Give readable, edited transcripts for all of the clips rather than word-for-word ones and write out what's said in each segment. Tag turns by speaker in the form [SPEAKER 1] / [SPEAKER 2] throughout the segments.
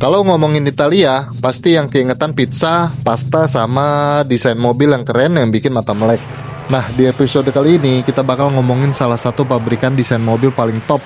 [SPEAKER 1] Kalau ngomongin Italia, pasti yang keingetan pizza, pasta, sama desain mobil yang keren yang bikin mata melek. Nah, di episode kali ini kita bakal ngomongin salah satu pabrikan desain mobil paling top,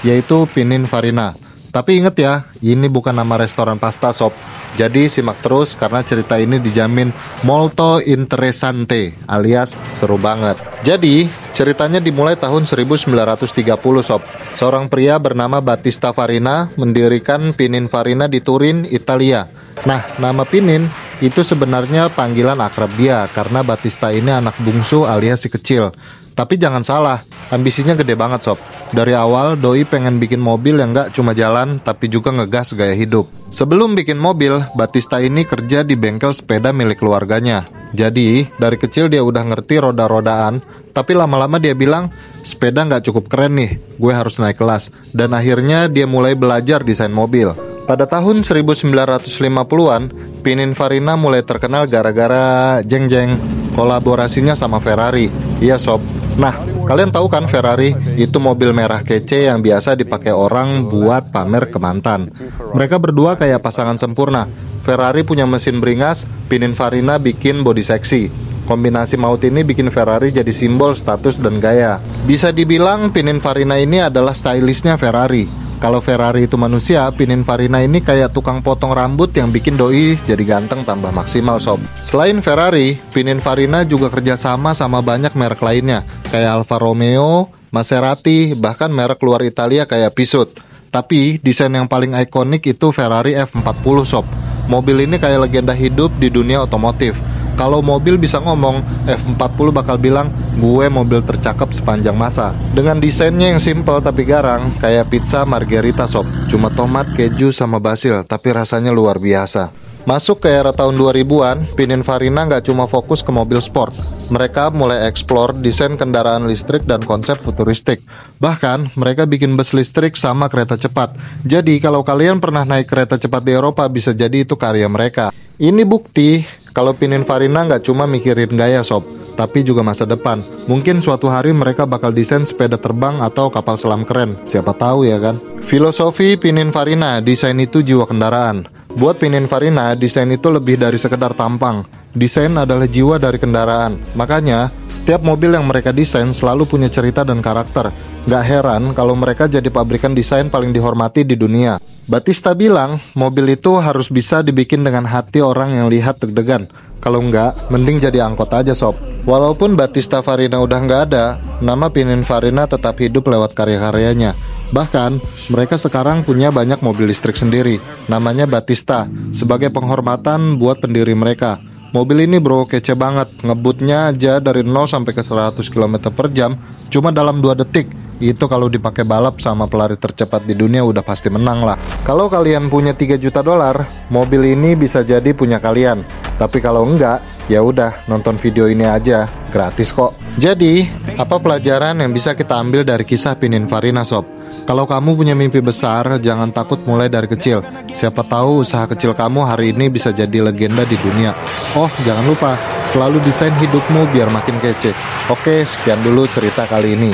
[SPEAKER 1] yaitu Pininfarina. Tapi inget ya, ini bukan nama restoran pasta sob. Jadi simak terus karena cerita ini dijamin molto interessante alias seru banget. Jadi ceritanya dimulai tahun 1930 sob. Seorang pria bernama Battista Farina mendirikan Pininfarina di Turin, Italia. Nah, nama Pinin itu sebenarnya panggilan akrab dia karena Battista ini anak bungsu alias si kecil. Tapi jangan salah, ambisinya gede banget sob. Dari awal doi pengen bikin mobil yang gak cuma jalan tapi juga ngegas gaya hidup. Sebelum bikin mobil, Battista ini kerja di bengkel sepeda milik keluarganya. Jadi dari kecil dia udah ngerti roda-rodaan. Tapi lama-lama dia bilang, sepeda gak cukup keren nih, gue harus naik kelas. Dan akhirnya dia mulai belajar desain mobil. Pada tahun 1950-an, Pininfarina mulai terkenal gara-gara jeng-jeng kolaborasinya sama Ferrari. Iya sob. Nah, kalian tahu kan Ferrari itu mobil merah kece yang biasa dipakai orang buat pamer ke mantan. Mereka berdua kayak pasangan sempurna. Ferrari punya mesin beringas, Pininfarina bikin bodi seksi. Kombinasi maut ini bikin Ferrari jadi simbol status dan gaya. Bisa dibilang Pininfarina ini adalah stylistnya Ferrari. Kalau Ferrari itu manusia, Pininfarina ini kayak tukang potong rambut yang bikin doi jadi ganteng tambah maksimal sob. Selain Ferrari, Pininfarina juga kerjasama sama banyak merek lainnya, kayak Alfa Romeo, Maserati, bahkan merek luar Italia kayak Peugeot. Tapi desain yang paling ikonik itu Ferrari F40 sob. Mobil ini kayak legenda hidup di dunia otomotif. Kalau mobil bisa ngomong, F40 bakal bilang, gue mobil tercakep sepanjang masa. Dengan desainnya yang simple tapi garang, kayak pizza margherita sob. Cuma tomat, keju, sama basil, tapi rasanya luar biasa. Masuk ke era tahun 2000-an, Pininfarina nggak cuma fokus ke mobil sport. Mereka mulai eksplor desain kendaraan listrik dan konsep futuristik. Bahkan, mereka bikin bus listrik sama kereta cepat. Jadi, kalau kalian pernah naik kereta cepat di Eropa, bisa jadi itu karya mereka. Ini bukti kalau Pininfarina nggak cuma mikirin gaya sob, tapi juga masa depan. Mungkin suatu hari mereka bakal desain sepeda terbang atau kapal selam keren. Siapa tahu ya kan? Filosofi Pininfarina, desain itu jiwa kendaraan. Buat Pininfarina, desain itu lebih dari sekedar tampang. Desain adalah jiwa dari kendaraan. Makanya, setiap mobil yang mereka desain selalu punya cerita dan karakter. Gak heran kalau mereka jadi pabrikan desain paling dihormati di dunia. Battista bilang, mobil itu harus bisa dibikin dengan hati orang yang lihat deg-degan. Kalau enggak, mending jadi angkot aja sob. Walaupun Battista Farina udah nggak ada, nama Pininfarina tetap hidup lewat karya-karyanya. Bahkan, mereka sekarang punya banyak mobil listrik sendiri. Namanya Battista, sebagai penghormatan buat pendiri mereka. Mobil ini bro kece banget, ngebutnya aja dari 0 sampai ke 100 km per jam cuma dalam 2 detik. Itu kalau dipakai balap sama pelari tercepat di dunia udah pasti menang lah. Kalau kalian punya 3 juta dolar, mobil ini bisa jadi punya kalian. Tapi kalau enggak, ya udah nonton video ini aja, gratis kok. Jadi, apa pelajaran yang bisa kita ambil dari kisah Pininfarina sob? Kalau kamu punya mimpi besar, jangan takut mulai dari kecil. Siapa tahu usaha kecil kamu hari ini bisa jadi legenda di dunia. Oh, jangan lupa, selalu desain hidupmu biar makin kece. Oke, sekian dulu cerita kali ini.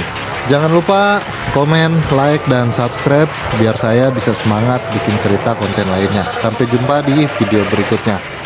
[SPEAKER 1] Jangan lupa komen, like, dan subscribe biar saya bisa semangat bikin cerita konten lainnya. Sampai jumpa di video berikutnya.